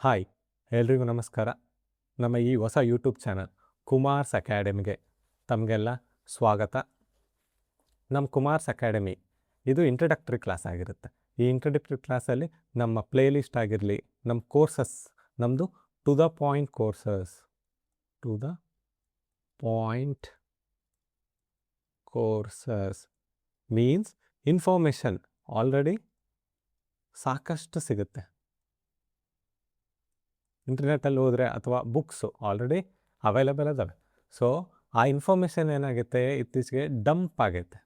Hi, ಎಲ್ರಿಗೂ ನಮಸ್ಕಾರ. ನಮ್ಮ ಈ ಹೊಸ ಯೂಟ್ಯೂಬ್ ಚಾನಲ್ ಕುಮಾರ್ಸ್ ಅಕಾಡೆಮಿಗೆ ತಮಗೆಲ್ಲ ಸ್ವಾಗತ. ನಮ್ಮ ಕುಮಾರ್ಸ್ ಅಕಾಡೆಮಿ ಇದು ಇಂಟ್ರಡಕ್ಟರಿ ಕ್ಲಾಸ್ ಆಗಿರುತ್ತೆ. ಈ ಇಂಟ್ರಡಕ್ಟರಿ ಕ್ಲಾಸಲ್ಲಿ ನಮ್ಮ ಪ್ಲೇಲಿಸ್ಟ್ ಆಗಿರಲಿ, ನಮ್ಮ ಕೋರ್ಸಸ್, ನಮ್ಮದು to the point courses, to the point courses means information already ಸಾಕಷ್ಟು ಸಿಗುತ್ತೆ. ಇಂಟರ್ನೆಟ್ಟಲ್ಲಿ ಹೋದರೆ ಅಥವಾ ಬುಕ್ಸು ಆಲ್ರೆಡಿ ಅವೈಲೇಬಲ್ ಅದಾವೆ. ಸೊ ಆ ಇನ್ಫಾರ್ಮೇಷನ್ ಏನಾಗುತ್ತೆ, ಇತ್ತೀಚೆಗೆ ಡಂಪ್ ಆಗೈತೆ.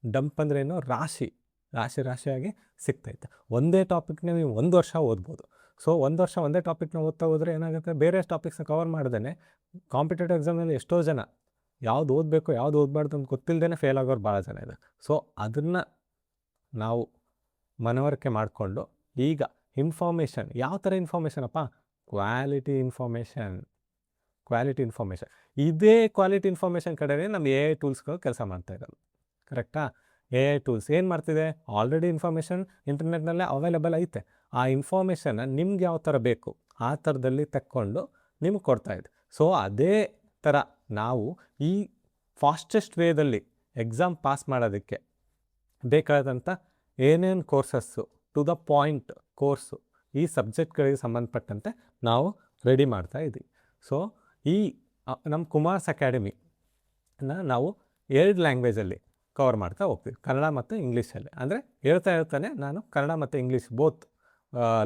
ಡಂಪ್ ಅಂದ್ರೇನು, ರಾಶಿಯಾಗಿ ಸಿಗ್ತೈತೆ. ಒಂದೇ ಟಾಪಿಕ್ನ ನೀವು 1 ವರ್ಷ ಓದ್ಬೋದು. ಸೊ 1 ವರ್ಷ ಒಂದೇ ಟಾಪಿಕ್ನ ಓದ್ತಾ ಹೋದರೆ ಏನಾಗುತ್ತೆ, ಬೇರೆ ಟಾಪಿಕ್ಸ್ನ ಕವರ್ ಮಾಡ್ದೇ ಕಾಂಪಿಟೇಟಿವ್ ಎಕ್ಸಾಮ್ನಲ್ಲಿ ಎಷ್ಟೋ ಜನ ಯಾವ್ದು ಓದಬೇಕು ಯಾವ್ದು ಓದಬಾರ್ದು ಅಂತ ಗೊತ್ತಿಲ್ಲದೇ ಫೇಲ್ ಆಗೋರು ಭಾಳ ಜನ ಇದೆ. ಸೊ ಅದನ್ನು ನಾವು ಮನವರಿಕೆ ಮಾಡಿಕೊಂಡು ಈಗ ಇನ್ಫಾರ್ಮೇಷನ್ ಯಾವ ಥರ ಇನ್ಫಾರ್ಮೇಷನಪ್ಪ, ಕ್ವಾಲಿಟಿ ಇನ್ಫಾರ್ಮೇಷನ್. ಇದೇ ಕ್ವಾಲಿಟಿ ಇನ್ಫಾರ್ಮೇಷನ್ ಕಡೆನೇ ನಮ್ಮ ಎ ಐ ಟೂಲ್ಸ್ಗಳು ಕೆಲಸ ಮಾಡ್ತಾ ಇರೋದು. ಕರೆಕ್ಟಾ? ಎ ಐ ಟೂಲ್ಸ್ ಏನು ಮಾಡ್ತಿದೆ, ಆಲ್ರೆಡಿ ಇನ್ಫಾರ್ಮೇಷನ್ ಇಂಟರ್ನೆಟ್ನಲ್ಲೇ ಅವೈಲೇಬಲ್ ಐತೆ. ಆ ಇನ್ಫಾರ್ಮೇಷನ್ನ ನಿಮ್ಗೆ ಯಾವ ಥರ ಬೇಕು ಆ ಥರದಲ್ಲಿ ತಕ್ಕೊಂಡು ನಿಮ್ಗೆ ಕೊಡ್ತಾಯಿದೆ. ಸೊ ಅದೇ ಥರ ನಾವು ಈ ಫಾಸ್ಟೆಸ್ಟ್ ವೇದಲ್ಲಿ ಎಕ್ಸಾಮ್ ಪಾಸ್ ಮಾಡೋದಕ್ಕೆ ಬೇಕಾದಂಥ ಏನೇನು courses, to the point course, ಈ ಸಬ್ಜೆಕ್ಟ್ಗಳಿಗೆ ಸಂಬಂಧಪಟ್ಟಂತೆ ನಾವು ರೆಡಿ ಮಾಡ್ತಾ ಇದ್ದೀವಿ. ಸೊ ಈ ನಮ್ಮ ಕುಮಾರ್ಸ್ ಅಕಾಡೆಮಿನ ನಾವು 2 ಲ್ಯಾಂಗ್ವೇಜಲ್ಲಿ ಕವರ್ ಮಾಡ್ತಾ ಹೋಗ್ತೀವಿ, ಕನ್ನಡ ಮತ್ತು ಇಂಗ್ಲೀಷಲ್ಲಿ. ಅಂದರೆ ಹೇಳ್ತಾನೆ ನಾನು ಕನ್ನಡ ಮತ್ತು ಇಂಗ್ಲೀಷ್ ಬೋತ್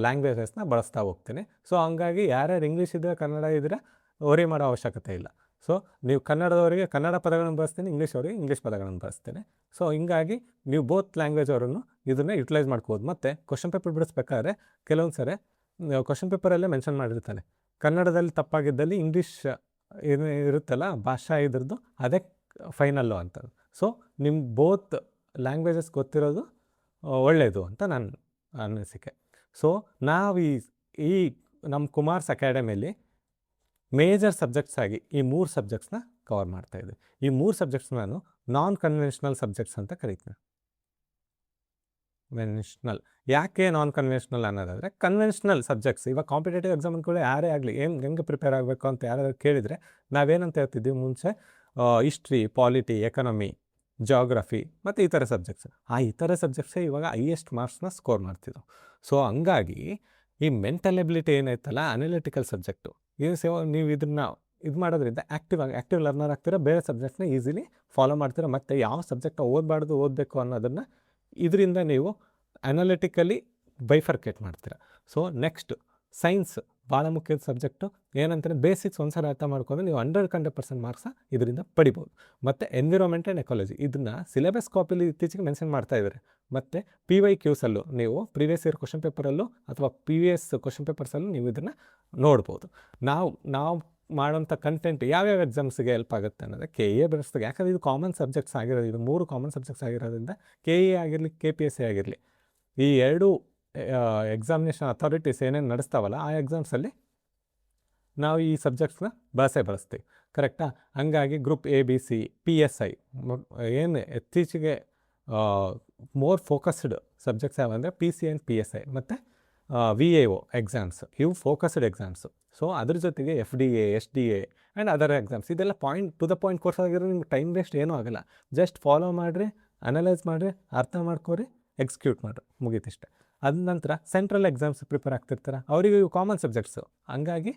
ಲ್ಯಾಂಗ್ವೇಜಸ್ನ ಬಳಸ್ತಾ ಹೋಗ್ತೀನಿ. ಸೊ ಹಂಗಾಗಿ ಯಾರ್ಯಾರು ಇಂಗ್ಲೀಷ್ ಇದ್ದರೆ ಕನ್ನಡ ಇದ್ದರೆ ವರಿ ಮಾಡೋ ಅವಶ್ಯಕತೆ ಇಲ್ಲ. ಸೊ ನೀವು ಕನ್ನಡದವರಿಗೆ ಕನ್ನಡ ಪದಗಳನ್ನು ಬಳಸ್ತೀನಿ, ಇಂಗ್ಲೀಷ್ ಅವರಿಗೆ ಇಂಗ್ಲೀಷ್ ಪದಗಳನ್ನು ಬಳಸ್ತೀನಿ. ಸೊ ಹಿಂಗಾಗಿ ನೀವು ಬೋತ್ ಲ್ಯಾಂಗ್ವೇಜ್ ಅವರನ್ನು ಇದನ್ನು ಯುಟಿಲೈಸ್ ಮಾಡ್ಕೋಬೋದು. ಮತ್ತು ಕ್ವಶನ್ ಪೇಪರ್ ಬಿಡಿಸ್ಬೇಕಾದ್ರೆ ಕೆಲವೊಂದು ಸರಿ ಕ್ವಶನ್ ಪೇಪರಲ್ಲೇ ಮೆನ್ಷನ್ ಮಾಡಿರ್ತಾನೆ, ಕನ್ನಡದಲ್ಲಿ ತಪ್ಪಾಗಿದ್ದಲ್ಲಿ ಇಂಗ್ಲೀಷ್ ಏನು ಇರುತ್ತಲ್ಲ ಭಾಷಾ ಇದ್ರದ್ದು ಅದೇ ಫೈನಲ್ಲು ಅಂತ. ಸೊ ನಿಮ್ಮ ಬೋತ್ ಲ್ಯಾಂಗ್ವೇಜಸ್ ಗೊತ್ತಿರೋದು ಒಳ್ಳೆಯದು ಅಂತ ನನ್ನ ಅನಿಸಿಕೆ. ಸೊ ನಾವು ಈ ನಮ್ಮ ಕುಮಾರ್ಸ್ ಅಕಾಡೆಮಿಯಲ್ಲಿ ಮೇಜರ್ ಸಬ್ಜೆಕ್ಟ್ಸ್ ಆಗಿ ಈ 3 ಸಬ್ಜೆಕ್ಟ್ಸ್ನ ಕವರ್ ಮಾಡ್ತಾಯಿದ್ದೆ. ಈ 3 ಸಬ್ಜೆಕ್ಟ್ಸ್ ನಾನು ನಾನ್ ಕನ್ವೆನ್ಷನಲ್ ಸಬ್ಜೆಕ್ಟ್ಸ್ ಅಂತ ಕರಿತೀನಿ. ಯಾಕೆ ನಾನ್ ಕನ್ವೆನ್ಷನಲ್ ಅನ್ನೋದಾದರೆ, ಕನ್ವೆನ್ಷನಲ್ ಸಬ್ಜೆಕ್ಟ್ಸ್ ಇವಾಗ ಕಾಂಪಿಟೇಟಿವ್ ಎಕ್ಸಾಮ್ ಅಂದ್ಕೊಳ್ಳಿ ಯಾರೇ ಆಗಲಿ ಹೆಂಗೆ ಪ್ರಿಪೇರ್ ಆಗಬೇಕು ಅಂತ ಯಾರಾದರೂ ಕೇಳಿದರೆ ನಾವೇನಂತ ಹೇಳ್ತಿದ್ವಿ ಮುಂಚೆ, ಹಿಸ್ಟ್ರಿ, ಪಾಲಿಟಿ, ಎಕನಾಮಿ, ಜಾಗ್ರಫಿ ಮತ್ತು ಈ ಥರ ಸಬ್ಜೆಕ್ಟ್ಸ್. ಈ ಥರ ಸಬ್ಜೆಕ್ಟ್ಸೇ ಇವಾಗ ಹೈಯೆಸ್ಟ್ ಮಾರ್ಕ್ಸ್ನ ಸ್ಕೋರ್ ಮಾಡ್ತಿದ್ದವು. ಸೊ ಹಂಗಾಗಿ ಈ ಮೆಂಟಲ್ ಎಬಿಲಿಟಿ ಏನೈತಲ್ಲ, ಅನಲಿಟಿಕಲ್ ಸಬ್ಜೆಕ್ಟು, ನೀವು ಇದನ್ನು ಇದು ಮಾಡೋದ್ರಿಂದ ಆ್ಯಕ್ಟಿವ್ ಲರ್ನರ್ ಆಗ್ತೀರಾ, ಬೇರೆ ಸಬ್ಜೆಕ್ಟ್ನ ಈಸಿಲಿ ಫಾಲೋ ಮಾಡ್ತೀರಾ. ಮತ್ತು ಯಾವ ಸಬ್ಜೆಕ್ಟ್ನ ಓದಬೇಕು ಅನ್ನೋದನ್ನು ಇದರಿಂದ ನೀವು ಅನಾಲಿಟಿಕಲಿ ಬೈಫರ್ಕೇಟ್ ಮಾಡ್ತೀರಾ. ಸೊ ನೆಕ್ಸ್ಟ್ ಸೈನ್ಸ್ ಭಾಳ ಮುಖ್ಯದ ಸಬ್ಜೆಕ್ಟು. ಏನಂತಾರೆ, ಬೇಸಿಕ್ಸ್ ಒಂದ್ಸಲ ಅರ್ಥ ಮಾಡ್ಕೊಂಡ್ರೆ ನೀವು 100% ಮಾರ್ಕ್ಸ ಇದರಿಂದ ಪಡಿಬೋದು. ಮತ್ತು ಎನ್ವಿರಾನ್ಮೆಂಟ್ ಆ್ಯಂಡ್ ಎಕಾಲಜಿ ಇದನ್ನು ಸಿಲೆಬಸ್ ಕಾಪಿಲಿ ಇತ್ತೀಚೆಗೆ ಮೆನ್ಷನ್ ಮಾಡ್ತಾಯಿದ್ದಾರೆ. ಮತ್ತು PYQಸಲ್ಲೂ ನೀವು ಪ್ರೀವಿಯಸ್ ಇಯರ್ ಕ್ವಶನ್ ಪೇಪರಲ್ಲೂ ಅಥವಾ PVS ಕ್ವಶನ್ ಪೇಪರ್ಸಲ್ಲೂ ನೀವು ಇದನ್ನು ನೋಡ್ಬೋದು. ನಾವು ಮಾಡೋಂಥ ಕಂಟೆಂಟ್ ಯಾವ್ಯಾವ ಎಕ್ಸಾಮ್ಸ್ಗೆ ಹೆಲ್ಪ್ ಆಗುತ್ತೆ ಅನ್ನೋದು KA ಬರೆಸ್ದಾಗ, ಯಾಕಂದರೆ ಇದು ಕಾಮನ್ ಸಬ್ಜೆಕ್ಟ್ಸ್ ಆಗಿರೋದು, ಇದು 3 ಕಾಮನ್ ಸಬ್ಜೆಕ್ಟ್ಸ್ ಆಗಿರೋದ್ರಿಂದ KA ಆಗಿರಲಿ KPSC ಆಗಿರಲಿ ಈ 2 ಎಕ್ಸಾಮಿನೇಷನ್ ಅಥಾರಿಟೀಸ್ ಏನೇನು ನಡೆಸ್ತಾವಲ್ಲ ಆ ಎಕ್ಸಾಮ್ಸಲ್ಲಿ ನಾವು ಈ ಸಬ್ಜೆಕ್ಟ್ಸ್ನ ಬಳಸ್ತೀವಿ. ಕರೆಕ್ಟಾ? ಹಂಗಾಗಿ ಗ್ರೂಪ್ ABC, PSI ಏನು ಇತ್ತೀಚೆಗೆ ಮೋರ್ ಫೋಕಸ್ಡ್ ಸಬ್ಜೆಕ್ಟ್ಸ್ ಯಾವಂದರೆ PC ಆ್ಯಂಡ್ PSI ಮತ್ತು VAO ಎಕ್ಸಾಮ್ಸ್, ಇವು ಫೋಕಸ್ಡ್ ಎಕ್ಸಾಮ್ಸು. ಸೊ ಅದ್ರ ಜೊತೆಗೆ FDA, SDA and other exams. ಇದೆಲ್ಲ ಟು ದ ಪಾಯಿಂಟ್ ಕೋರ್ಸ್ ಆಗಿರೋ ನಿಮ್ಗೆ ಟೈಮ್ ವೇಸ್ಟ್ ಏನೂ ಆಗೋಲ್ಲ. ಜಸ್ಟ್ ಫಾಲೋ ಮಾಡಿರಿ, ಅನಲೈಸ್ ಮಾಡಿರಿ, ಅರ್ಥ ಮಾಡ್ಕೊರಿ, ಎಕ್ಸಿಕ್ಯೂಟ್ ಮಾಡಿರಿ, ಮುಗೀತಿಷ್ಟೆ. ಅದ ನಂತರ ಸೆಂಟ್ರಲ್ ಎಕ್ಸಾಮ್ಸ್ ಪ್ರಿಪೇರ್ ಆಗ್ತಿರ್ತಾರೆ, ಅವರಿಗೆ ಇವು ಕಾಮನ್ ಸಬ್ಜೆಕ್ಟ್ಸು. ಹಂಗಾಗಿ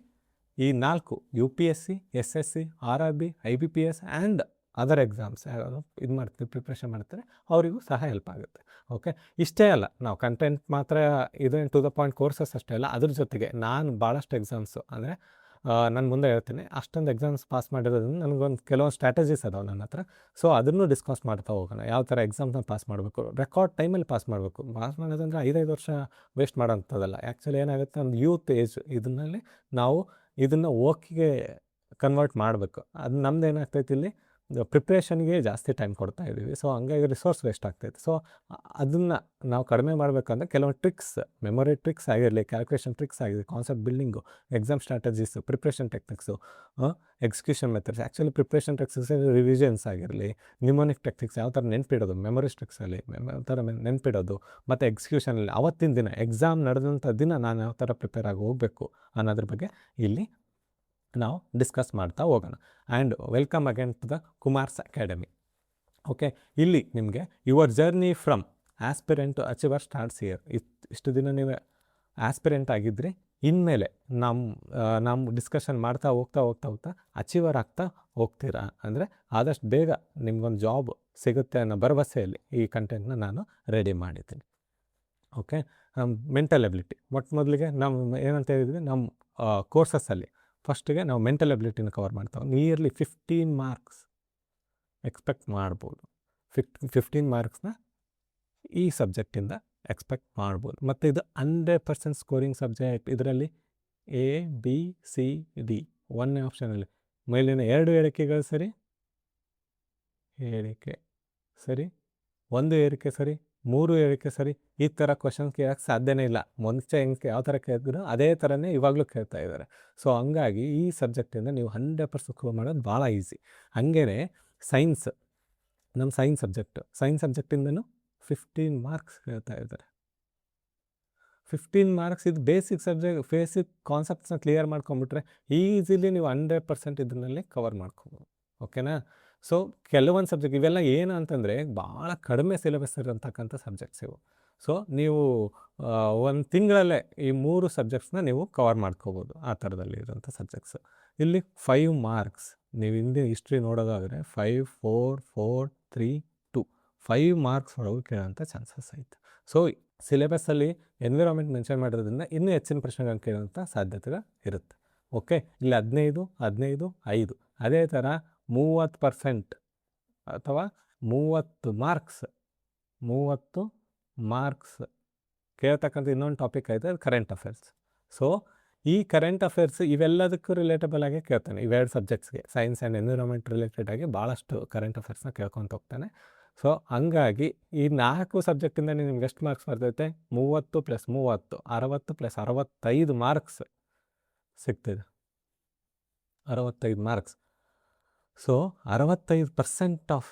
ಈ 4 UPSC, SSC, RRB, IBPS and other exams ಇದು ಮಾಡ್ತೀವಿ, ಪ್ರಿಪ್ರೇಷನ್ ಮಾಡ್ತಾರೆ, ಅವರಿಗೂ ಸಹ ಹೆಲ್ಪ್ ಆಗುತ್ತೆ. ಓಕೆ, ಇಷ್ಟೇ ಅಲ್ಲ, ನಾವು ಕಂಟೆಂಟ್ ಮಾತ್ರ ಇದೇನು ಟು ದ ಪಾಯಿಂಟ್ ಕೋರ್ಸಸ್ ಅಷ್ಟೇ ಅಲ್ಲ, ಅದ್ರ ಜೊತೆಗೆ ನಾನು ಭಾಳಷ್ಟು ಎಕ್ಸಾಮ್ಸು ಅಂದರೆ ನಾನು ಮುಂದೆ ಹೇಳ್ತೀನಿ, ಅಷ್ಟೊಂದು ಎಕ್ಸಾಮ್ಸ್ ಪಾಸ್ ಮಾಡಿರೋದ್ರಿಂದ ನನಗೊಂದು ಕೆಲವೊಂದು ಸ್ಟ್ರಾಟಜೀಸ್ ಅದಾವೆ ನನ್ನ ಹತ್ರ. ಸೊ ಅದನ್ನು ಡಿಸ್ಕಸ್ ಮಾಡ್ತಾ ಹೋಗೋಣ. ಯಾವ ಥರ ಎಕ್ಸಾಮ್ಸ್ನ ಪಾಸ್ ಮಾಡಬೇಕು, ರೆಕಾರ್ಡ್ ಟೈಮಲ್ಲಿ ಪಾಸ್ ಮಾಡೋದಂದರೆ 5 ವರ್ಷ ವೇಸ್ಟ್ ಮಾಡೋಂಥದ್ದಲ್ಲ. ಆ್ಯಕ್ಚುಲಿ ಏನಾಗುತ್ತೆ, ಒಂದು ಯೂತ್ ಏಜ್ ಇದನ್ನಲ್ಲಿ ನಾವು ಇದನ್ನು ಓಕಿಗೆ ಕನ್ವರ್ಟ್ ಮಾಡಬೇಕು. ಅದು ನಮ್ದು ಏನಾಗ್ತೈತಿ, ಇಲ್ಲಿ ಪ್ರಿಪ್ರೇಷನ್ಗೆ ಜಾಸ್ತಿ ಟೈಮ್ ಕೊಡ್ತಾ ಇದ್ದೀವಿ. ಸೊ ಹಂಗಾಗಿ ರಿಸೋರ್ಸ್ ವೇಸ್ಟ್ ಆಗ್ತಾಯಿದೆ. ಸೊ ಅದನ್ನು ನಾವು ಕಡಿಮೆ ಮಾಡಬೇಕಂದ್ರೆ ಕೆಲವೊಂದು ಟ್ರಿಕ್ಸ್, ಮೆಮೊರಿ ಟ್ರಿಕ್ಸ್ ಆಗಿರಲಿ, ಕ್ಯಾಲ್ಕುಲೇಷನ್ ಟ್ರಿಕ್ಸ್ ಆಗಿದೆ, concept building, exam strategies, preparation techniques, execution methods, actually preparation techniques revisions ಆಗಿರಲಿ, ನಿಮೋನಿಕ್ ಟೆಕ್ನಿಕ್ಸ್ ಯಾವ ಥರ ನೆನ್ಪಿಡೋದು, ಮೆಮೊರಿ ಟ್ರಿಕ್ಸಲ್ಲಿ ಯಾವ ಥರ ನೆನ್ಪಿಡೋದು, ಮತ್ತು ಎಕ್ಸಿಕ್ಯೂಷನಲ್ಲಿ ಅವತ್ತಿನ ದಿನ ಎಕ್ಸಾಮ್ ನಡೆದಂಥ ದಿನ ನಾನು ಯಾವ ಥರ ಪ್ರಿಪೇರ್ ಆಗಿ ಹೋಗಬೇಕು ಅನ್ನೋದ್ರ ಬಗ್ಗೆ ಇಲ್ಲಿ ನಾವು ಡಿಸ್ಕಸ್ ಮಾಡ್ತಾ ಹೋಗೋಣ. And welcome again to the Kumar's academy. Okay, ಇಲ್ಲಿ ನಿಮಗೆ your journey from aspirant to achiever starts here. ಇಷ್ಟು ದಿನ ನೀವು ಆಸ್ಪಿರೆಂಟ್ ಆಗಿದ್ದರೆ ಇನ್ಮೇಲೆ ನಮ್ಮ ಡಿಸ್ಕಷನ್ ಮಾಡ್ತಾ ಹೋಗ್ತಾ ಅಚೀವರ್ ಆಗ್ತಾ ಹೋಗ್ತೀರಾ. ಅಂದರೆ ಆದಷ್ಟು ಬೇಗ ನಿಮ್ಗೊಂದು ಜಾಬ್ ಸಿಗುತ್ತೆ ಅನ್ನೋ ಭರವಸೆಯಲ್ಲಿ ಈ ಕಂಟೆಂಟ್ನ ನಾನು ರೆಡಿ ಮಾಡಿದ್ದೀನಿ. ಓಕೆ, ಮೆಂಟಲ್ ಎಬಿಲಿಟಿ ಮೊದಲಿಗೆ ನಾವು ಏನಂತ ಹೇಳಿದ್ವಿ, ನಮ್ಮ ಕೋರ್ಸಸ್ಸಲ್ಲಿ ಫಸ್ಟಿಗೆ ನಾವು ಮೆಂಟಲ್ ಎಬಿಲಿಟಿನ ಕವರ್ ಮಾಡ್ತಾವೆ. ನಿಯರ್ಲಿ 15 ಮಾರ್ಕ್ಸ್ ಎಕ್ಸ್ಪೆಕ್ಟ್ ಮಾಡ್ಬೋದು. 15 ಮಾರ್ಕ್ಸ್ನ ಈ ಸಬ್ಜೆಕ್ಟಿಂದ ಎಕ್ಸ್ಪೆಕ್ಟ್ ಮಾಡ್ಬೋದು. ಮತ್ತು ಇದು 100% ಸ್ಕೋರಿಂಗ್ ಸಬ್ಜೆಕ್ಟ್. ಇದರಲ್ಲಿ ABCD ಒಂದನೇ ಆಪ್ಷನಲ್ಲಿ ಮೇಲಿನ 2 ಹೇಳಿಕೆಗಳು ಸರಿ, ಹೇಳಿಕೆ ಸರಿ, 1 ಹೇಳಿಕೆ ಸರಿ, 3 ಹೇಳಿಕೆ ಸರಿ, ಈ ಥರ ಕ್ವಶನ್ಸ್ ಕೇಳೋಕ್ಕೆ ಸಾಧ್ಯನೇ ಇಲ್ಲ. ಮುಂಚೆ ಹೆಂಗೆ ಯಾವ ಥರ ಕೇಳಿದ್ರು ಅದೇ ಥರನೇ ಇವಾಗಲೂ ಕೇಳ್ತಾ ಇದ್ದಾರೆ. ಸೊ ಹಂಗಾಗಿ ಈ ಸಬ್ಜೆಕ್ಟಿಂದ ನೀವು 100% ಸ್ಕೋರ್ ಮಾಡೋದು ಭಾಳ ಈಸಿ. ಹಾಗೇ ಸೈನ್ಸ್, ನಮ್ಮ ಸೈನ್ಸ್ ಸಬ್ಜೆಕ್ಟಿಂದನೂ 15 ಮಾರ್ಕ್ಸ್ ಕೇಳ್ತಾ ಇದ್ದಾರೆ. 15 ಮಾರ್ಕ್ಸ್ ಇದು ಬೇಸಿಕ್ ಕಾನ್ಸೆಪ್ಟ್ಸ್ನ ಕ್ಲಿಯರ್ ಮಾಡ್ಕೊಂಬಿಟ್ರೆ ಈಸಿಲಿ ನೀವು 100% ಇದರಲ್ಲಿ ಕವರ್ ಮಾಡ್ಕೊಬೋದು. ಓಕೆನಾ? ಸೊ ಕೆಲವೊಂದು ಸಬ್ಜೆಕ್ಟ್ ಇವೆಲ್ಲ ಏನು ಅಂತಂದರೆ ಭಾಳ ಕಡಿಮೆ ಸಿಲೆಬಸ್ ಇರೋಂತಕ್ಕಂಥ ಸಬ್ಜೆಕ್ಟ್ಸ್ ಇವು. ಸೊ ನೀವು 1 ತಿಂಗಳಲ್ಲೇ ಈ 3 ಸಬ್ಜೆಕ್ಟ್ಸ್ನ ನೀವು ಕವರ್ ಮಾಡ್ಕೋಬೋದು. ಆ ಥರದಲ್ಲಿ ಇರೋಂಥ ಸಬ್ಜೆಕ್ಟ್ಸ್. ಇಲ್ಲಿ 5 ಮಾರ್ಕ್ಸ್ ನೀವು ಹಿಂದೆ ಹಿಸ್ಟ್ರಿ ನೋಡೋದಾದರೆ 5, 4, 4, 3, 2 5 ಮಾರ್ಕ್ಸ್ ಒಳಗೆ ಕೇಳೋಂಥ ಚಾನ್ಸಸ್ ಐತೆ. ಸೊ ಸಿಲೆಬಸ್ಸಲ್ಲಿ ಎನ್ವಿರಾನ್ಮೆಂಟ್ ಮೆನ್ಷನ್ ಮಾಡೋದ್ರಿಂದ ಇನ್ನೂ ಹೆಚ್ಚಿನ ಪ್ರಶ್ನೆಗಳನ್ನು ಕೇಳೋಂಥ ಸಾಧ್ಯತೆಗಳು ಇರುತ್ತೆ. ಓಕೆ, ಇಲ್ಲಿ 15, 15, 5 ಅದೇ ಥರ 30% ಅಥವಾ 30 ಮಾರ್ಕ್ಸ್ ಕೇಳ್ತಕ್ಕಂಥ ಇನ್ನೊಂದು ಟಾಪಿಕ್ ಐತೆ, ಅದು ಕರೆಂಟ್ ಅಫೇರ್ಸ್. ಸೊ ಈ ಕರೆಂಟ್ ಅಫೇರ್ಸ್ ಇವೆಲ್ಲದಕ್ಕೂ ರಿಲೇಟಬಲ್ ಆಗಿ ಕೇಳ್ತಾನೆ. ಇವೆರಡು ಸಬ್ಜೆಕ್ಟ್ಸ್ಗೆ ಸೈನ್ಸ್ ಆ್ಯಂಡ್ ಎನ್ವಿರಾನ್ಮೆಂಟ್ ರಿಲೇಟೆಡ್ ಆಗಿ ಭಾಳಷ್ಟು ಕರೆಂಟ್ ಅಫೇರ್ಸ್ನ ಕೇಳ್ಕೊತ ಹೋಗ್ತಾನೆ. ಸೊ ಹಂಗಾಗಿ ಈ 4 ಸಬ್ಜೆಕ್ಟಿಂದ ನಿಮ್ಗೆ ಎಷ್ಟು ಮಾರ್ಕ್ಸ್ ಬರ್ತೈತೆ? 30 + 30 60 + 65 ಮಾರ್ಕ್ಸ್ ಸಿಗ್ತದೆ. 65 ಮಾರ್ಕ್ಸ್. ಸೊ 65% ಆಫ್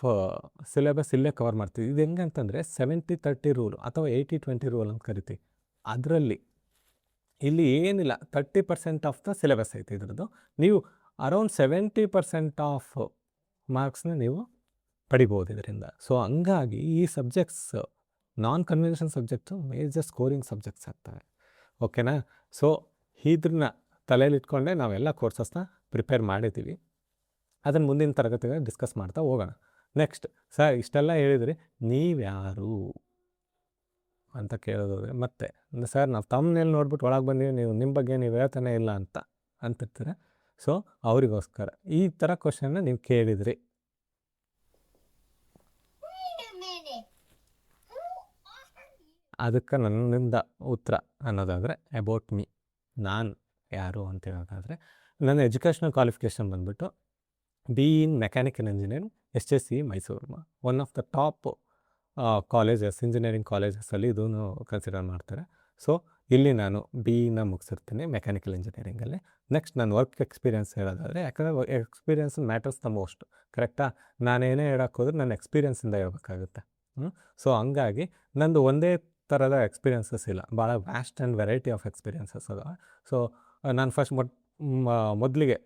ಸಿಲೆಬಸ್ ಇಲ್ಲೇ ಕವರ್ ಮಾಡ್ತೀವಿ. ಇದು ಹೆಂಗೆ ಅಂತಂದರೆ 70-30 ರೂಲ್ ಅಥವಾ 80-20 ರೂಲ್ ಅಂತ ಕರಿತೀವಿ. ಅದರಲ್ಲಿ ಇಲ್ಲಿ ಏನಿಲ್ಲ, 30% ಆಫ್ ದ ಸಿಲೆಬಸ್ ಐತೆ ಇದ್ರದ್ದು. ನೀವು ಅರೌಂಡ್ 70% ಆಫ್ ಮಾರ್ಕ್ಸ್ನ ನೀವು ಪಡಿಬೋದು ಇದರಿಂದ. ಸೊ ಹಂಗಾಗಿ ಈ subjects non convention subject major scoring subjects ಆಗ್ತವೆ. ಓಕೆನಾ? ಸೊ ಇದನ್ನ ತಲೆಯಲ್ಲಿಟ್ಕೊಂಡೆ ನಾವೆಲ್ಲ ಕೋರ್ಸಸ್ನ ಪ್ರಿಪೇರ್ ಮಾಡಿದ್ದೀವಿ. ಅದನ್ನು ಮುಂದಿನ ತರಗತಿಗೆ ಡಿಸ್ಕಸ್ ಮಾಡ್ತಾ ಹೋಗೋಣ. ನೆಕ್ಸ್ಟ್, ಸರ್ ಇಷ್ಟೆಲ್ಲ ಹೇಳಿದ್ರಿ, ನೀವ್ಯಾರು ಅಂತ ಕೇಳೋದಾದ್ರೆ ಮತ್ತೆ ಸರ್ ನಾವು ತಮ್ಮನೇಲಿ ನೋಡ್ಬಿಟ್ಟು ಒಳಗೆ ಬಂದೀವಿ, ನಿಮ್ಮ ಬಗ್ಗೆ ನೀವು ಹೇಳ್ತಾನೆ ಇಲ್ಲ ಅಂತಿರ್ತೀರ. ಸೊ ಅವರಿಗೋಸ್ಕರ ಈ ಥರ ಕ್ವಶನ್ನ ನೀವು ಕೇಳಿದ್ರಿ. ಅದಕ್ಕೆ ನನ್ನಿಂದ ಉತ್ತರ ಅನ್ನೋದಾದರೆ ಅಬೌಟ್ ಮೀ, ನಾನು ಯಾರು ಅಂತ ಹೇಳೋದಾದರೆ, ನನ್ನ ಎಜುಕೇಷ್ನಲ್ ಕ್ವಾಲಿಫಿಕೇಷನ್ ಬಂದುಬಿಟ್ಟು BE in mechanical engineering, SSC Mysuru, one of the top colleges, engineering ಕಾಲೇಜಸ್ಸಲ್ಲಿ ಇದೂ ಕನ್ಸಿಡರ್ ಮಾಡ್ತಾರೆ. ಸೊ ಇಲ್ಲಿ ನಾನು BEನ ಮುಗಿಸಿರ್ತೀನಿ ಮೆಕ್ಯಾನಿಕಲ್ ಇಂಜಿನಿಯರಿಂಗಲ್ಲಿ. ನೆಕ್ಸ್ಟ್ ನಾನು ವರ್ಕ್ ಎಕ್ಸ್ಪೀರಿಯನ್ಸ್ ಹೇಳೋದಾದರೆ, ಯಾಕಂದರೆ ಎಕ್ಸ್ಪೀರಿಯನ್ಸ್ ಮ್ಯಾಟರ್ಸ್ ದ ಮೋಸ್ಟ್, ಕರೆಕ್ಟಾ? ನಾನೇನೇ ಹೇಳೋಕ್ಕೆ ಹೋದ್ರೆ ನನ್ನ ಎಕ್ಸ್ಪೀರಿಯನ್ಸಿಂದ ಹೇಳ್ಬೇಕಾಗುತ್ತೆ. ಸೊ ಹಂಗಾಗಿ ನಂದು ಒಂದೇ ಥರದ ಎಕ್ಸ್ಪೀರಿಯನ್ಸಸ್ ಇಲ್ಲ, ಭಾಳ vast and variety of experiences ಅದ. ಸೊ ನಾನು ಫಸ್ಟ್ ಮೊದಲಿಗೆ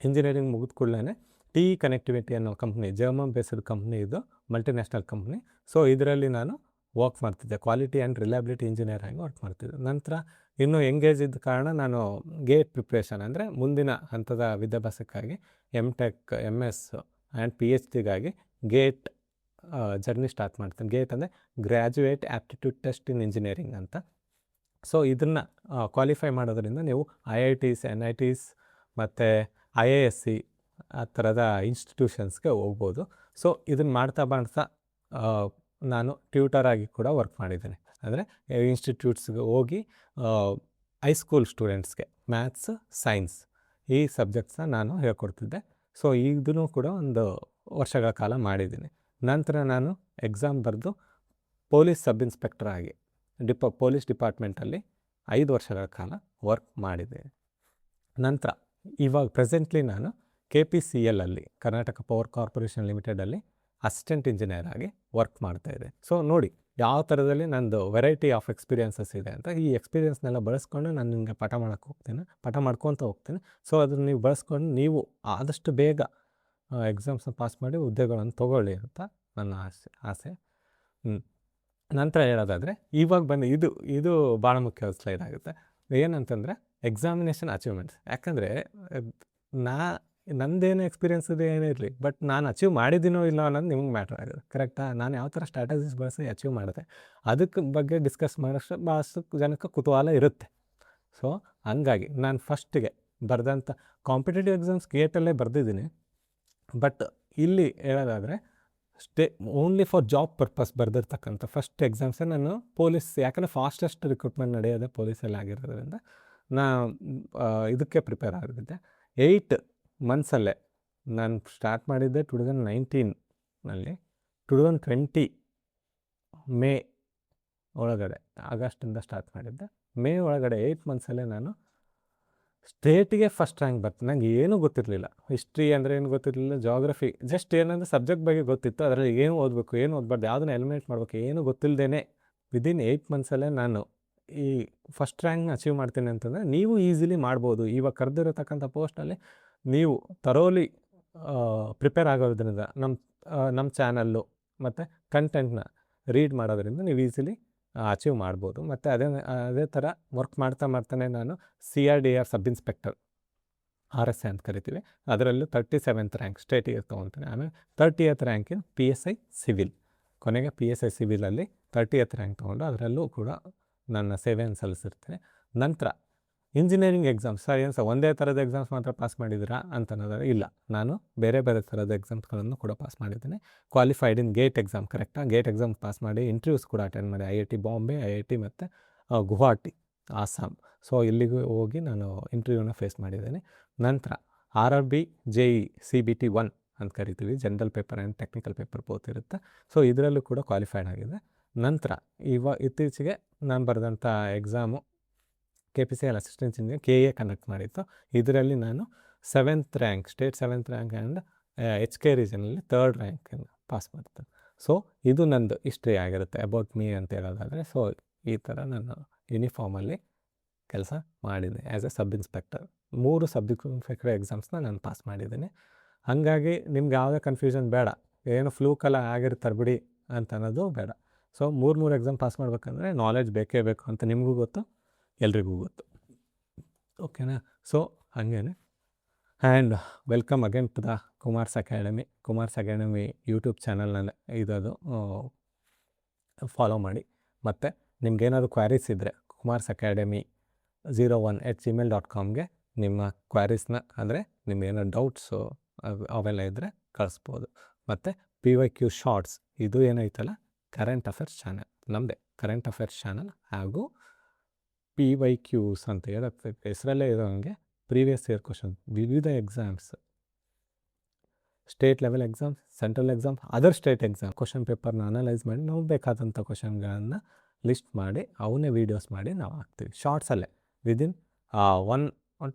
ಇಂಜಿನಿಯರಿಂಗ್ ಮುಗಿದ ಕೂಡಲೇ TE ಕನೆಕ್ಟಿವಿಟಿ ಅನ್ನೋ ಕಂಪ್ನಿ, ಜರ್ಮನ್ ಬೇಸ್ಡ್ ಕಂಪ್ನಿ, ಇದು ಮಲ್ಟಿನ್ಯಾಷನಲ್ ಕಂಪ್ನಿ. ಸೊ ಇದರಲ್ಲಿ ನಾನು ವರ್ಕ್ ಮಾಡ್ತಿದ್ದೆ, ಕ್ವಾಲಿಟಿ ಆ್ಯಂಡ್ ರಿಲಯಬಿಲಿಟಿ ಇಂಜಿನಿಯರ್ ಆಗಿ ವರ್ಕ್ ಮಾಡ್ತಿದ್ದೆ. ನಂತರ ಇನ್ನೂ ಎಂಗೇಜ್ ಇದ್ದ ಕಾರಣ ನಾನು ಗೇಟ್ ಪ್ರಿಪ್ರೇಷನ್, ಅಂದರೆ ಮುಂದಿನ ಹಂತದ ವಿದ್ಯಾಭ್ಯಾಸಕ್ಕಾಗಿ MTech, MS ಆ್ಯಂಡ್ PhDಗಾಗಿ ಗೇಟ್ ಜರ್ನಿ ಸ್ಟಾರ್ಟ್ ಮಾಡ್ತೀನಿ. ಗೇಟ್ ಅಂದರೆ graduate aptitude test in engineering ಅಂತ. ಸೊ ಇದನ್ನು ಕ್ವಾಲಿಫೈ ಮಾಡೋದ್ರಿಂದ ನೀವು IITs, NITs ಮತ್ತು IISc ಆ ಥರದ ಇನ್ಸ್ಟಿಟ್ಯೂಷನ್ಸ್ಗೆ ಹೋಗ್ಬೋದು. ಸೊ ಇದನ್ನು ಮಾಡ್ತಾ ನಾನು ಟ್ಯೂಟರಾಗಿ ಕೂಡ ವರ್ಕ್ ಮಾಡಿದ್ದೇನೆ. ಅಂದರೆ ಇನ್ಸ್ಟಿಟ್ಯೂಟ್ಸ್ಗೆ ಹೋಗಿ ಹೈಸ್ಕೂಲ್ ಸ್ಟೂಡೆಂಟ್ಸ್ಗೆ ಮ್ಯಾಥ್ಸ್, ಸೈನ್ಸ್ ಈ ಸಬ್ಜೆಕ್ಟ್ಸ್ನ ನಾನು ಹೇಳ್ಕೊಡ್ತಿದ್ದೆ. ಸೊ ಇದೂ ಕೂಡ ಒಂದು ವರ್ಷಗಳ ಕಾಲ ಮಾಡಿದ್ದೀನಿ. ನಂತರ ನಾನು ಎಕ್ಸಾಮ್ ಬರೆದು ಪೊಲೀಸ್ ಸಬ್ ಇನ್ಸ್ಪೆಕ್ಟರ್ ಆಗಿ ಪೊಲೀಸ್ ಡಿಪಾರ್ಟ್ಮೆಂಟಲ್ಲಿ 5 ವರ್ಷಗಳ ಕಾಲ ವರ್ಕ್ ಮಾಡಿದ್ದೀನಿ. ನಂತರ ಇವಾಗ ಪ್ರೆಸೆಂಟ್ಲಿ ನಾನು KPCL ಅಲ್ಲಿ ಕರ್ನಾಟಕ ಪವರ್ ಕಾರ್ಪೊರೇಷನ್ ಲಿಮಿಟೆಡಲ್ಲಿ ಅಸಿಸ್ಟೆಂಟ್ ಇಂಜಿನಿಯರ್ ಆಗಿ ವರ್ಕ್ ಮಾಡ್ತಾಯಿದ್ದೆ. ಸೊ ನೋಡಿ ಯಾವ ಥರದಲ್ಲಿ ನಂದು ವೆರೈಟಿ ಆಫ್ ಎಕ್ಸ್ಪೀರಿಯನ್ಸಸ್ ಇದೆ ಅಂತ. ಈ ಎಕ್ಸ್ಪೀರಿಯನ್ಸ್ನೆಲ್ಲ ಬಳಸ್ಕೊಂಡು ನಾನು ನಿಮಗೆ ಪಾಠ ಮಾಡ್ಕೊತ ಹೋಗ್ತೀನಿ. ಸೊ ಅದನ್ನು ನೀವು ಬಳಸ್ಕೊಂಡು ನೀವು ಆದಷ್ಟು ಬೇಗ ಎಕ್ಸಾಮ್ಸ್ನ ಪಾಸ್ ಮಾಡಿ ಉದ್ಯೋಗಗಳನ್ನು ತೊಗೊಳ್ಳಿ ಅಂತ ನನ್ನ ಆಸೆ. ನಂತರ ಹೇಳೋದಾದರೆ ಇವಾಗ ಬಂದು ಇದು ಭಾಳ ಮುಖ್ಯವಾದ ಸ್ಲೈಡ್ ಆಗುತ್ತೆ. ಏನಂತಂದರೆ ಎಕ್ಸಾಮಿನೇಷನ್ ಅಚೀವ್ಮೆಂಟ್ಸ್. ಯಾಕಂದರೆ ನಂದೇನು ಎಕ್ಸ್ಪೀರಿಯನ್ಸ್ ಇದೆ ಏನೇ ಇರಲಿ, ಬಟ್ ನಾನು ಅಚೀವ್ ಮಾಡಿದ್ದೀನೋ ಇಲ್ಲ ಅನ್ನೋದು ನಿಮ್ಗೆ ಮ್ಯಾಟ್ರ್ ಆಗೋದು. ಕರೆಕ್ಟಾ? ನಾನು ಯಾವ ಥರ ಸ್ಟ್ರಾಟಜೀಸ್ ಬಳಸಿ ಅಚೀವ್ ಮಾಡಿದೆ ಅದಕ್ಕೆ ಬಗ್ಗೆ ಡಿಸ್ಕಸ್ ಮಾಡೋಷ್ಟು ಭಾಳಷ್ಟು ಜನಕ್ಕೆ ಕುತೂಹಲ ಇರುತ್ತೆ. ಸೊ ಹಂಗಾಗಿ ನಾನು ಫಸ್ಟಿಗೆ ಬರೆದಂಥ ಕಾಂಪಿಟೇಟಿವ್ ಎಕ್ಸಾಮ್ಸ್ ಗೇಟಲ್ಲೇ ಬರೆದಿದ್ದೀನಿ. ಬಟ್ ಇಲ್ಲಿ ಹೇಳೋದಾದರೆ ಓನ್ಲಿ ಫಾರ್ ಜಾಬ್ ಪರ್ಪಸ್ ಬರೆದಿರ್ತಕ್ಕಂಥ ಫಸ್ಟ್ ಎಕ್ಸಾಮ್ಸೇ ನಾನು ಪೊಲೀಸ್, ಯಾಕಂದರೆ ಫಾಸ್ಟೆಸ್ಟ್ ರಿಕ್ರೂಟ್ಮೆಂಟ್ ನಡೆಯೋದೇ ಪೊಲೀಸಲ್ಲಿ ಆಗಿರೋದ್ರಿಂದ ಇದಕ್ಕೆ ಪ್ರಿಪೇರ್ ಆಗಿದ್ದೆ. 8 ಮಂತ್ಸಲ್ಲೇ ನಾನು ಸ್ಟಾರ್ಟ್ ಮಾಡಿದ್ದೆ 2019ನಲ್ಲಿ. 2020 ಮೇ ಒಳಗಡೆ, ಆಗಸ್ಟಿಂದ ಸ್ಟಾರ್ಟ್ ಮಾಡಿದ್ದೆ. ಮೇ ಒಳಗಡೆ 8 ಮಂತ್ಸಲ್ಲೇ ನಾನು ಸ್ಟೇಟಿಗೆ ಫಸ್ಟ್ ರ್ಯಾಂಕ್ ಬರ್ತೀನಿ. ನನಗೆ ಏನೂ ಗೊತ್ತಿರಲಿಲ್ಲ. ಹಿಸ್ಟ್ರಿ ಅಂದರೆ ಏನು ಗೊತ್ತಿರಲಿಲ್ಲ, ಜಾಗ್ರಫಿ ಜಸ್ಟ್ ಏನಂದರೆ ಸಬ್ಜೆಕ್ಟ್ ಬಗ್ಗೆ ಗೊತ್ತಿತ್ತು. ಅದರಲ್ಲಿ ಏನು ಓದಬೇಕು, ಏನು ಓದಬಾರ್ದು, ಯಾವುದನ್ನು ಎಲಿಮಿನೇಟ್ ಮಾಡಬೇಕು ಏನೂ ಗೊತ್ತಿಲ್ಲದೇ ವಿದಿನ್ 8 ಮಂತ್ಸಲ್ಲೇ ನಾನು ಈ ಫಸ್ಟ್ ರ್ಯಾಂಕ್ನ ಅಚೀವ್ ಮಾಡ್ತೀನಿ ಅಂತಂದರೆ ನೀವು ಈಸಿಲಿ ಮಾಡ್ಬೋದು. ಇವಾಗ ಕರೆದಿರತಕ್ಕಂಥ ಪೋಸ್ಟಲ್ಲಿ ನೀವು ತರೋಲಿ ಪ್ರಿಪೇರ್ ಆಗೋದ್ರಿಂದ ನಮ್ಮ ಚಾನಲ್ಲು ಮತ್ತು ಕಂಟೆಂಟ್ನ ರೀಡ್ ಮಾಡೋದ್ರಿಂದ ನೀವು ಈಸಿಲಿ ಅಚೀವ್ ಮಾಡ್ಬೋದು. ಮತ್ತು ಅದೇ ಥರ ವರ್ಕ್ ಮಾಡ್ತಾನೆ ನಾನು CRDR ಸಬ್ ಇನ್ಸ್ಪೆಕ್ಟರ್ RSI ಅಂತ ಕರಿತೀವಿ, ಅದರಲ್ಲೂ 37th ರ್ಯಾಂಕ್ ಸ್ಟೇಟಿಗೆ ತೊಗೊತೀನಿ. ಆಮೇಲೆ 30th rank in PSI civil, ಕೊನೆಗೆ PSI ಸಿವಿಲಲ್ಲಿ 30th ರ್ಯಾಂಕ್ ತೊಗೊಂಡು ಅದರಲ್ಲೂ ಕೂಡ ನನ್ನ ಸೇವೆಯನ್ನು ಸಲ್ಲಿಸಿರ್ತೀನಿ. ನಂತರ ಇಂಜಿನಿಯರಿಂಗ್ ಎಕ್ಸಾಮ್ಸ್ ಒಂದೇ ಥರದ ಎಕ್ಸಾಮ್ಸ್ ಮಾತ್ರ ಪಾಸ್ ಮಾಡಿದ್ದೀರಾ ಅಂತ ಅನ್ನೋದಾದ್ರೆ ಇಲ್ಲ, ನಾನು ಬೇರೆ ಥರದ ಎಕ್ಸಾಮ್ಸ್ಗಳನ್ನು ಕೂಡ ಪಾಸ್ ಮಾಡಿದ್ದೀನಿ. ಕ್ವಾಲಿಫೈಡ್ ಇನ್ ಗೇಟ್ ಎಕ್ಸಾಮ್, ಕರೆಕ್ಟಾಗಿ ಗೇಟ್ ಎಕ್ಸಾಮ್ ಪಾಸ್ ಮಾಡಿ ಇಂಟರ್ವ್ಯೂಸ್ ಕೂಡ ಅಟೆಂಡ್ ಮಾಡಿ IIT ಬಾಂಬೆ, IIT ಮತ್ತು ಗುವಾಹಟಿ ಆಸಾಮ್. ಸೊ ಇಲ್ಲಿಗೂ ಹೋಗಿ ನಾನು ಇಂಟರ್ವ್ಯೂನ ಫೇಸ್ ಮಾಡಿದ್ದೀನಿ. ನಂತರ RRB JE CBT 1 ಅಂತ ಕರಿತೀವಿ, general paper and technical paper both ಇರುತ್ತೆ. ಸೊ ಇದರಲ್ಲೂ ಕೂಡ ಕ್ವಾಲಿಫೈಡ್ ಆಗಿದೆ. ನಂತರ ಇತ್ತೀಚೆಗೆ ನಾನು ಬರೆದಂಥ exam KPCL assistant engineer KA conduct ಮಾಡಿತ್ತು. ಇದರಲ್ಲಿ ನಾನು 7th rank, state 7th rank and HK ರೀಜನಲ್ಲಿ 3rd ರ್ಯಾಂಕನ್ನು ಪಾಸ್ ಮಾಡ್ತೀನಿ. ಸೊ ಇದು ನಂದು ಹಿಸ್ಟ್ರಿ ಆಗಿರುತ್ತೆ ಅಬೌಟ್ ಮೀ ಅಂತ ಹೇಳೋದಾದರೆ. ಸೊ ಈ ಥರ ನಾನು ಯೂನಿಫಾರ್ಮಲ್ಲಿ ಕೆಲಸ ಮಾಡಿದ್ದೀನಿ as a sub inspector. 3 sub inspector ಎಕ್ಸಾಮ್ಸ್ನ ನಾನು ಪಾಸ್ ಮಾಡಿದ್ದೀನಿ. ಹಾಗಾಗಿ ನಿಮ್ಗೆ ಯಾವುದೇ ಕನ್ಫ್ಯೂಷನ್ ಬೇಡ, ಏನು ಫ್ಲೂಕಲ್ಲ ಆಗಿರ್ತಾರೆ ಬಿಡಿ ಅಂತ ಅನ್ನೋದು ಬೇಡ. ಸೊ 3 ಎಕ್ಸಾಮ್ ಪಾಸ್ ಮಾಡ್ಬೇಕಂದ್ರೆ ನಾಲೆಡ್ಜ್ ಬೇಕೇ ಬೇಕು ಅಂತ ನಿಮಗೂ ಗೊತ್ತು, ಎಲ್ರಿಗೂ ಗೊತ್ತು. ಓಕೆನಾ? ಸೊ ಹಾಗೇನೆ and welcome again to the Kumar's academy YouTube ಚಾನಲ್ನಲ್ಲಿ ಇದದು ಫಾಲೋ ಮಾಡಿ. ಮತ್ತು ನಿಮ್ಗೇನಾದ್ರು ಕ್ವಾರೀಸ್ ಇದ್ದರೆ ಕುಮಾರ್ಸ್ ಅಕಾಡೆಮಿ 01@gmail.comಗೆ ನಿಮ್ಮ ಕ್ವಾರೀಸ್ನ, ಅಂದರೆ ನಿಮ್ಗೇನಾದ್ರು ಡೌಟ್ಸು ಅವೆಲ್ಲ ಇದ್ದರೆ ಕಳಿಸ್ಬೋದು. ಮತ್ತು PYQ ಶಾರ್ಟ್ಸ್ ಇದು ಏನೈತಲ್ಲ ಕರೆಂಟ್ ಅಫೇರ್ಸ್ ಚಾನಲ್, ನಮ್ಮದೇ ಕರೆಂಟ್ ಅಫೇರ್ಸ್ ಚಾನಲ್, ಹಾಗೂ PYQs ಅಂತ ಹೇಳುತ್ತೆ ಹೆಸರಲ್ಲೇ ಇರೋಂಗೆ ಪ್ರೀವಿಯಸ್ ಇಯರ್ ಕ್ವಶನ್, ವಿವಿಧ exams, state level exams, central exams, other state exam question ಪೇಪರ್ನ ಅನಲೈಸ್ ಮಾಡಿ ನಾವು ಬೇಕಾದಂಥ ಕ್ವಶನ್ಗಳನ್ನು ಲಿಸ್ಟ್ ಮಾಡಿ ಅವನ್ನೇ ವೀಡಿಯೋಸ್ ಮಾಡಿ ನಾವು ಹಾಕ್ತೀವಿ ಶಾರ್ಟ್ಸಲ್ಲೇ. ವಿದಿನ್ 1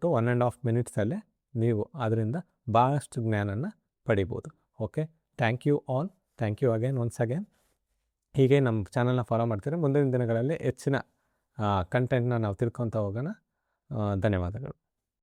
to 1.5 minutesಲ್ಲೇ ನೀವು ಅದರಿಂದ ಭಾಳಷ್ಟು ಜ್ಞಾನನ ಪಡಿಬೋದು. Okay, thank you all, thank you again once again. ಹೀಗೆ ನಮ್ಮ ಚಾನಲ್ನ ಫಾಲೋ ಮಾಡ್ತೀರಾ. ಮುಂದಿನ ದಿನಗಳಲ್ಲಿ ಹೆಚ್ಚಿನ ಕಂಟೆಂಟ್ನ ನಾವು ತಿಳ್ಕೊತಾ ಹೋಗೋಣ. ಧನ್ಯವಾದಗಳು.